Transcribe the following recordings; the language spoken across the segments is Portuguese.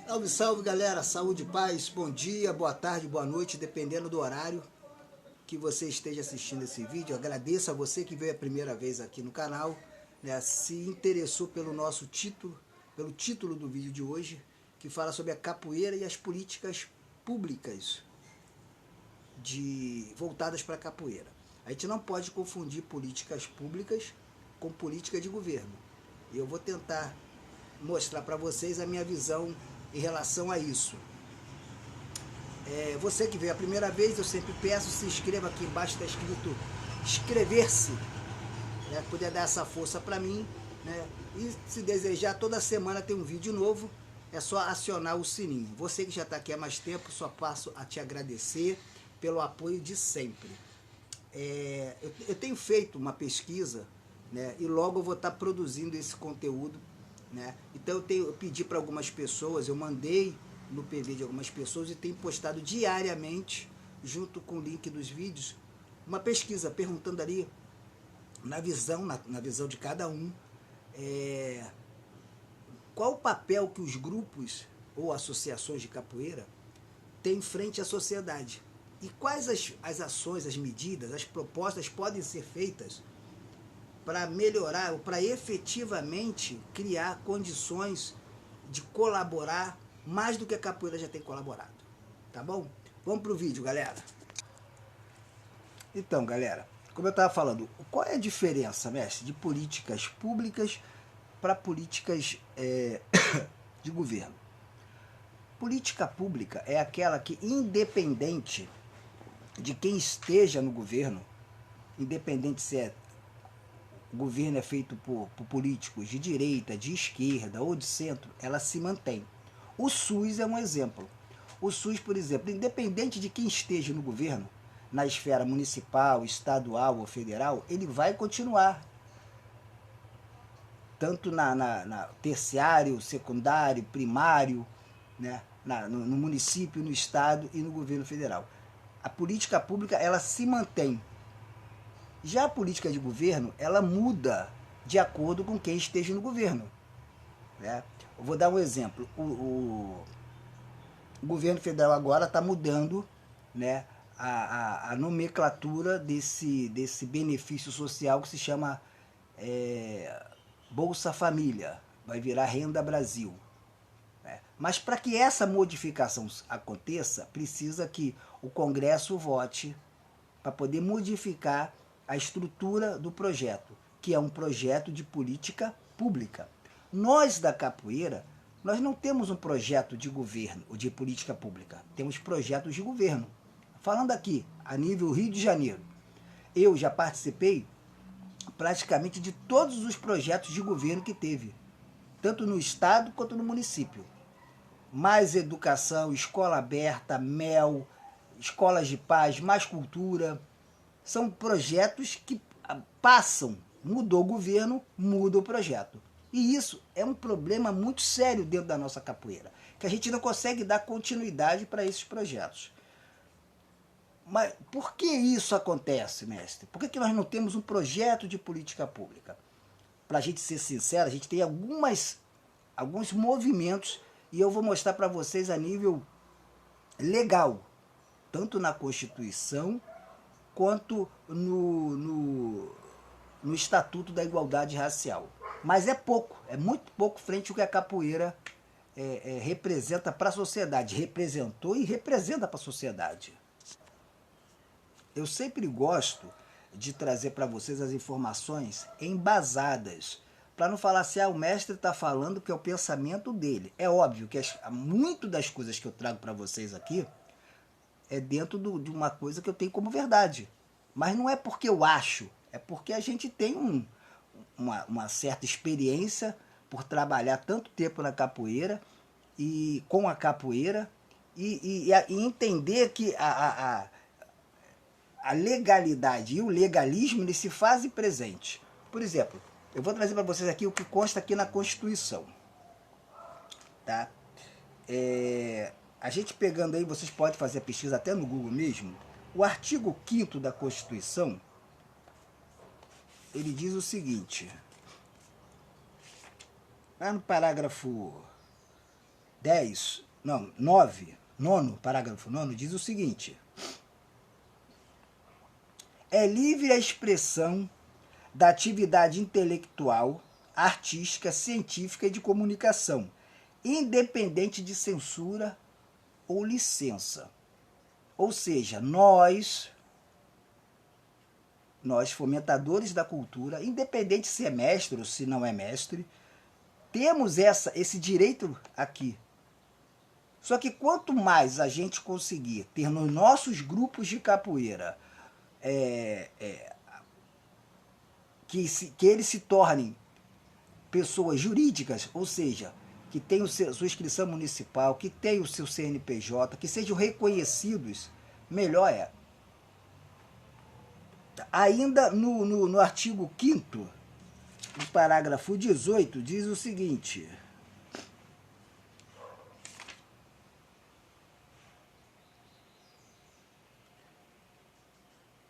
Salve, salve galera, saúde, paz, bom dia, boa tarde, boa noite, dependendo do horário que você esteja assistindo esse vídeo. Eu agradeço a você que veio a primeira vez aqui no canal, né, se interessou pelo nosso título, pelo título do vídeo de hoje, que fala sobre a capoeira e as políticas públicas voltadas para a capoeira. A gente não pode confundir políticas públicas com política de governo. E eu vou tentar mostrar para vocês a minha visão em relação a isso. Você que veio a primeira vez, eu sempre peço, se inscreva. Aqui embaixo está escrito inscrever-se, né? Puder dar essa força para mim, né? E se desejar, toda semana tem um vídeo novo, é só acionar o sininho. Você que já está aqui há mais tempo, só passo a te agradecer pelo apoio de sempre. Eu tenho feito uma pesquisa, né? E logo eu vou estar produzindo esse conteúdo, né? Então eu pedi para algumas pessoas, eu mandei no PV de algumas pessoas e tenho postado diariamente, junto com o link dos vídeos, uma pesquisa perguntando ali, na visão de cada um, qual o papel que os grupos ou associações de capoeira têm frente à sociedade e quais as ações, as medidas, as propostas podem ser feitas para melhorar ou para efetivamente criar condições de colaborar mais do que a capoeira já tem colaborado. Tá bom? Vamos pro vídeo, galera. Então, galera, como eu estava falando, qual é a diferença, mestre, de políticas públicas para políticas de governo? Política pública é aquela que, independente de quem esteja no governo, independente se o governo é feito por políticos de direita, de esquerda ou de centro, ela se mantém. O SUS é um exemplo. O SUS, por exemplo, independente de quem esteja no governo, na esfera municipal, estadual ou federal, ele vai continuar. Tanto na terciário, secundário, primário, né, no município, no estado e no governo federal. A política pública, ela se mantém. Já a política de governo, ela muda de acordo com quem esteja no governo, né? Eu vou dar um exemplo. O governo federal agora está mudando, né, a nomenclatura desse benefício social que se chama Bolsa Família. Vai virar Renda Brasil. Né? Mas para que essa modificação aconteça, precisa que o Congresso vote para poder modificar a estrutura do projeto, que é um projeto de política pública. Nós da capoeira, nós não temos um projeto de governo ou de política pública, temos projetos de governo. Falando aqui, a nível Rio de Janeiro, eu já participei praticamente de todos os projetos de governo que teve, tanto no estado quanto no município. Mais educação, escola aberta, MEL, escolas de paz, mais cultura. São projetos que passam, mudou o governo, muda o projeto. E isso é um problema muito sério dentro da nossa capoeira, que a gente não consegue dar continuidade para esses projetos. Mas por que isso acontece, mestre? Por que nós não temos um projeto de política pública? Para a gente ser sincero, a gente tem alguns movimentos, e eu vou mostrar para vocês a nível legal, tanto na Constituição quanto no Estatuto da Igualdade Racial. Mas é pouco, é muito pouco frente ao que a capoeira representa para a sociedade, representou e representa para a sociedade. Eu sempre gosto de trazer para vocês as informações embasadas, para não falar assim, o mestre está falando que é o pensamento dele. É óbvio que muito das coisas que eu trago para vocês aqui é dentro de uma coisa que eu tenho como verdade. Mas não é porque eu acho, é porque a gente tem uma certa experiência por trabalhar tanto tempo na capoeira e com a capoeira e entender que a legalidade e o legalismo, eles se fazem presente. Por exemplo, eu vou trazer para vocês aqui o que consta aqui na Constituição. Tá? A gente pegando aí, vocês podem fazer a pesquisa até no Google mesmo, o artigo 5º da Constituição, ele diz o seguinte, lá no parágrafo 10, não, 9, nono, parágrafo 9, diz o seguinte: é livre a expressão da atividade intelectual, artística, científica e de comunicação, independente de censura ou licença. Ou seja, nós fomentadores da cultura, independente se é mestre ou se não é mestre, temos esse direito aqui. Só que quanto mais a gente conseguir ter nos nossos grupos de capoeira que eles se tornem pessoas jurídicas, ou seja, que tenham sua inscrição municipal, que tenham o seu CNPJ, que sejam reconhecidos, melhor é. Ainda no artigo 5º, no parágrafo 18, diz o seguinte: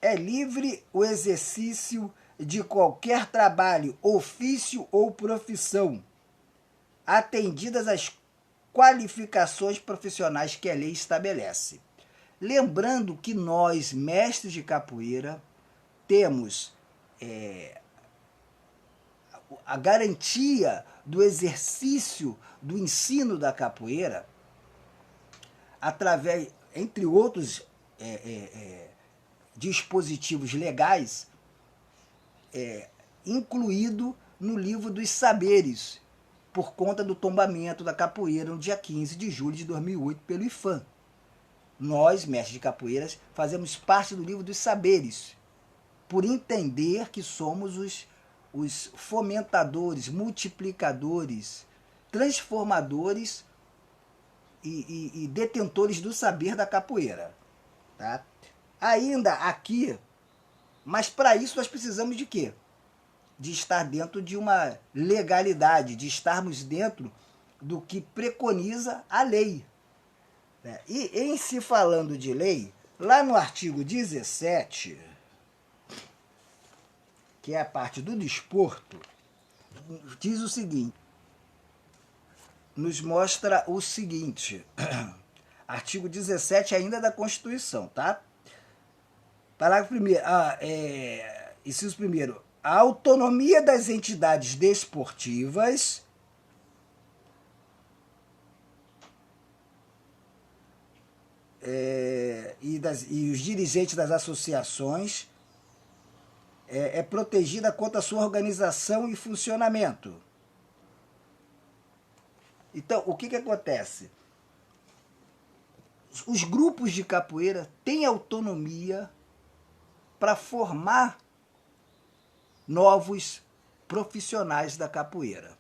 é livre o exercício de qualquer trabalho, ofício ou profissão, atendidas as qualificações profissionais que a lei estabelece. Lembrando que nós, mestres de capoeira, temos a garantia do exercício do ensino da capoeira através, entre outros dispositivos legais, incluído no livro dos saberes, por conta do tombamento da capoeira no dia 15 de julho de 2008 pelo IFAM. Nós, mestres de capoeiras, fazemos parte do livro dos saberes, por entender que somos os fomentadores, multiplicadores, transformadores e detentores do saber da capoeira. Tá? Ainda aqui, mas para isso nós precisamos de quê? De estar dentro de uma legalidade, de estarmos dentro do que preconiza a lei. E em se falando de lei, lá no artigo 17, que é a parte do desporto, diz o seguinte, nos mostra o seguinte, artigo 17 ainda da Constituição, tá? Parágrafo 1º, inciso 1º, a autonomia das entidades desportivas e os dirigentes das associações é protegida contra a sua organização e funcionamento. Então, o que acontece? Os grupos de capoeira têm autonomia para formar novos profissionais da capoeira.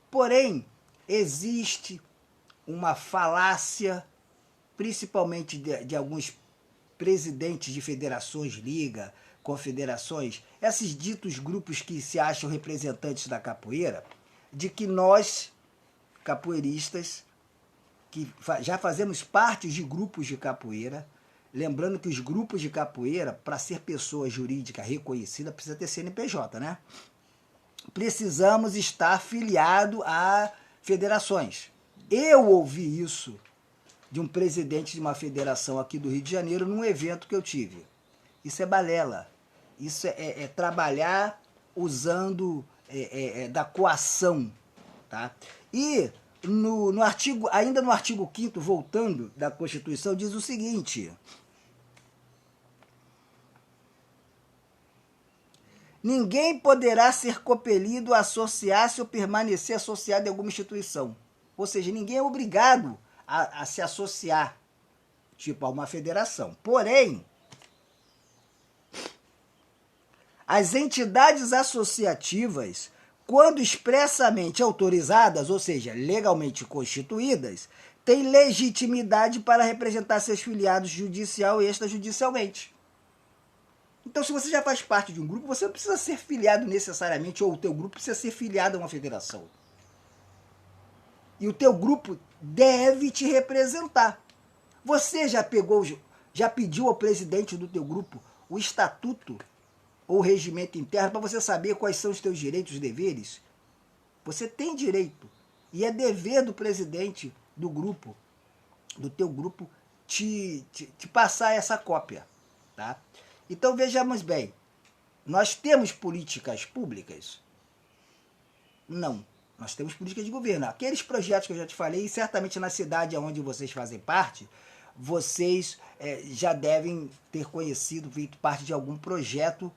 Porém, existe uma falácia, principalmente de alguns presidentes de federações, liga, confederações, esses ditos grupos que se acham representantes da capoeira, de que nós, capoeiristas, que já fazemos parte de grupos de capoeira, lembrando que os grupos de capoeira, para ser pessoa jurídica reconhecida, precisa ter CNPJ, né? Precisamos estar filiado a federações. Eu ouvi isso de um presidente de uma federação aqui do Rio de Janeiro num evento que eu tive. Isso é balela. Isso é trabalhar usando da coação. Tá? E no artigo, ainda no artigo 5º, voltando da Constituição, diz o seguinte: ninguém poderá ser compelido a associar-se ou permanecer associado em alguma instituição. Ou seja, ninguém é obrigado a se associar, tipo a uma federação. Porém, as entidades associativas, quando expressamente autorizadas, ou seja, legalmente constituídas, têm legitimidade para representar seus filiados judicial e extrajudicialmente. Então, se você já faz parte de um grupo, você não precisa ser filiado necessariamente, ou o teu grupo precisa ser filiado a uma federação. E o teu grupo deve te representar. Você já pediu ao presidente do teu grupo o estatuto ou o regimento interno para você saber quais são os teus direitos e deveres? Você tem direito. E é dever do presidente do teu grupo, te passar essa cópia, tá? Então vejamos bem, nós temos políticas públicas? Não. Nós temos políticas de governo. Aqueles projetos que eu já te falei, certamente na cidade onde vocês fazem parte, vocês já devem ter conhecido, feito parte de algum projeto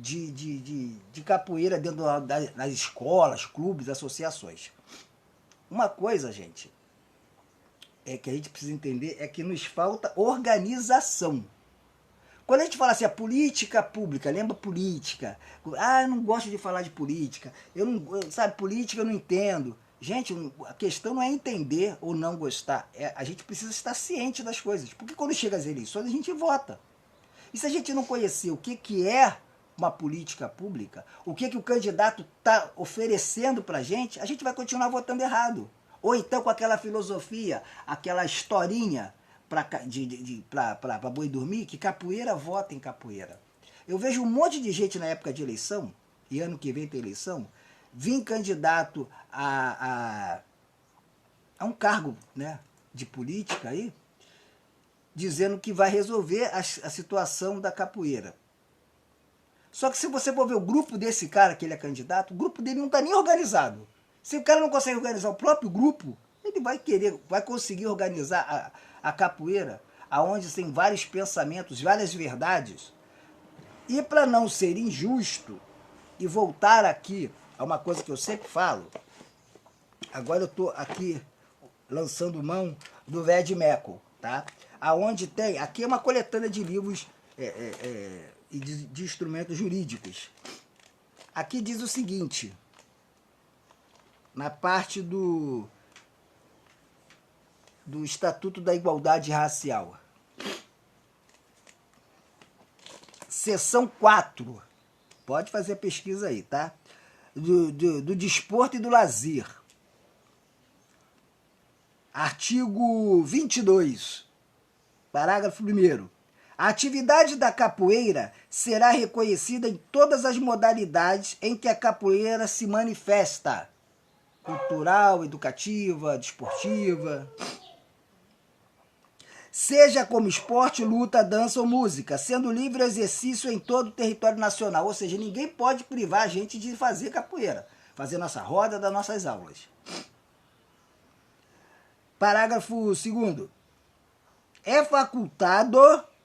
de capoeira dentro das escolas, clubes, associações. Uma coisa, gente, que a gente precisa entender é que nos falta organização. Quando a gente fala assim, a política pública, lembra política? Ah, eu não gosto de falar de política. Sabe, política eu não entendo. Gente, a questão não é entender ou não gostar. A gente precisa estar ciente das coisas. Porque quando chega as eleições, a gente vota. E se a gente não conhecer o que é uma política pública, o que o candidato está oferecendo para a gente vai continuar votando errado. Ou então com aquela filosofia, aquela historinha para boi dormir, que capoeira vota em capoeira. Eu vejo um monte de gente na época de eleição, e ano que vem tem eleição, vir candidato a um cargo, né, de política aí, dizendo que vai resolver a situação da capoeira. Só que se você for ver o grupo desse cara que ele é candidato, o grupo dele não está nem organizado. Se o cara não consegue organizar o próprio grupo, ele vai conseguir organizar a capoeira, aonde tem vários pensamentos, várias verdades. E para não ser injusto, e voltar aqui a uma coisa que eu sempre falo, agora eu estou aqui lançando mão do Ved Meco, tá? Aonde tem, aqui é uma coletânea de livros e de instrumentos jurídicos. Aqui diz o seguinte, na parte do Estatuto da Igualdade Racial. Seção 4. Pode fazer a pesquisa aí, tá? Do desporto e do lazer. Artigo 22. Parágrafo 1º. A atividade da capoeira será reconhecida em todas as modalidades em que a capoeira se manifesta. Cultural, educativa, desportiva. Seja como esporte, luta, dança ou música, sendo livre exercício em todo o território nacional. Ou seja, ninguém pode privar a gente de fazer capoeira, fazer nossa roda das nossas aulas. Parágrafo 2º. É facultado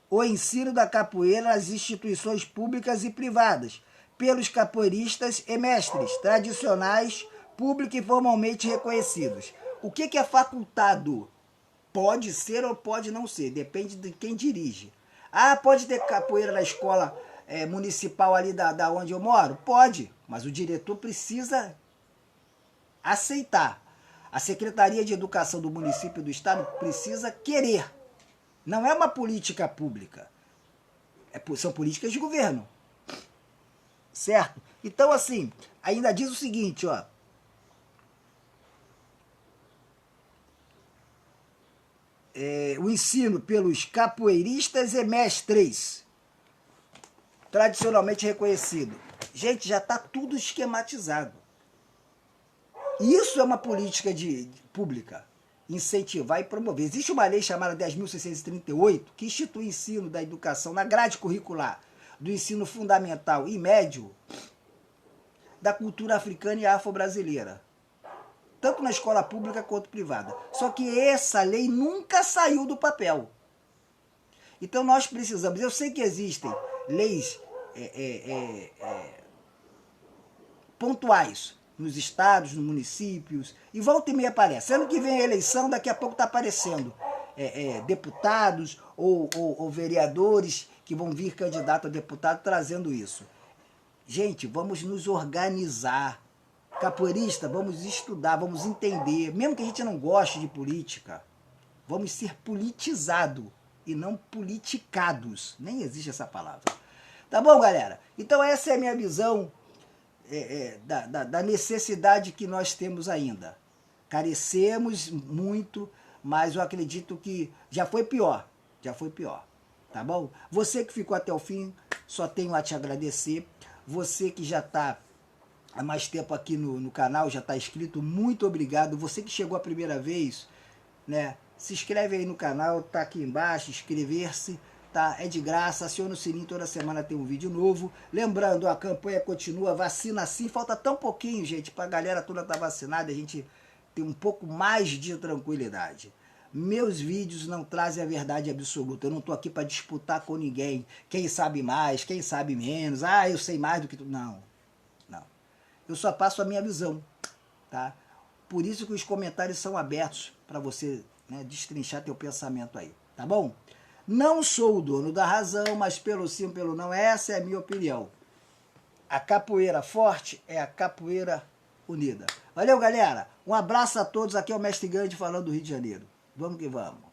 o ensino da capoeira nas instituições públicas e privadas, pelos capoeiristas e mestres tradicionais, públicos e formalmente reconhecidos. O que é facultado? Pode ser ou pode não ser, depende de quem dirige. Ah, pode ter capoeira na escola municipal ali da onde eu moro? Pode, mas o diretor precisa aceitar. A Secretaria de Educação do município e do estado precisa querer. Não é uma política pública. São políticas de governo. Certo? Então, assim, ainda diz o seguinte, ó. O ensino pelos capoeiristas e mestres, tradicionalmente reconhecido. Gente, já está tudo esquematizado. Isso é uma política pública. Incentivar e promover. Existe uma lei chamada 10.638 que institui o ensino da educação na grade curricular do ensino fundamental e médio da cultura africana e afro-brasileira, tanto na escola pública quanto privada. Só que essa lei nunca saiu do papel. Então nós precisamos, eu sei que existem leis pontuais nos estados, nos municípios, e volta e meia aparece. Ano que vem a eleição, daqui a pouco está aparecendo deputados ou vereadores que vão vir candidato a deputado trazendo isso. Gente, vamos nos organizar. Capoeirista, vamos estudar, vamos entender. Mesmo que a gente não goste de política, vamos ser politizados e não politicados. Nem existe essa palavra. Tá bom, galera? Então essa é a minha visão da necessidade que nós temos ainda. Carecemos muito, mas eu acredito que já foi pior. Já foi pior. Tá bom? Você que ficou até o fim, só tenho a te agradecer. Você que já está há mais tempo aqui no canal, já está inscrito, muito obrigado. Você que chegou a primeira vez, né? Se inscreve aí no canal, tá aqui embaixo, inscrever-se, tá? É de graça, aciona o sininho, toda semana tem um vídeo novo. Lembrando, a campanha continua, vacina sim, falta tão pouquinho, gente, pra galera toda tá vacinada, a gente tem um pouco mais de tranquilidade. Meus vídeos não trazem a verdade absoluta, eu não tô aqui para disputar com ninguém, quem sabe mais, quem sabe menos, eu sei mais do que tu. Não, não. Eu só passo a minha visão, tá? Por isso que os comentários são abertos para você, né, destrinchar teu pensamento aí, tá bom? Não sou o dono da razão, mas pelo sim, pelo não, essa é a minha opinião. A capoeira forte é a capoeira unida. Valeu, galera. Um abraço a todos. Aqui é o Mestre Grande falando do Rio de Janeiro. Vamos que vamos.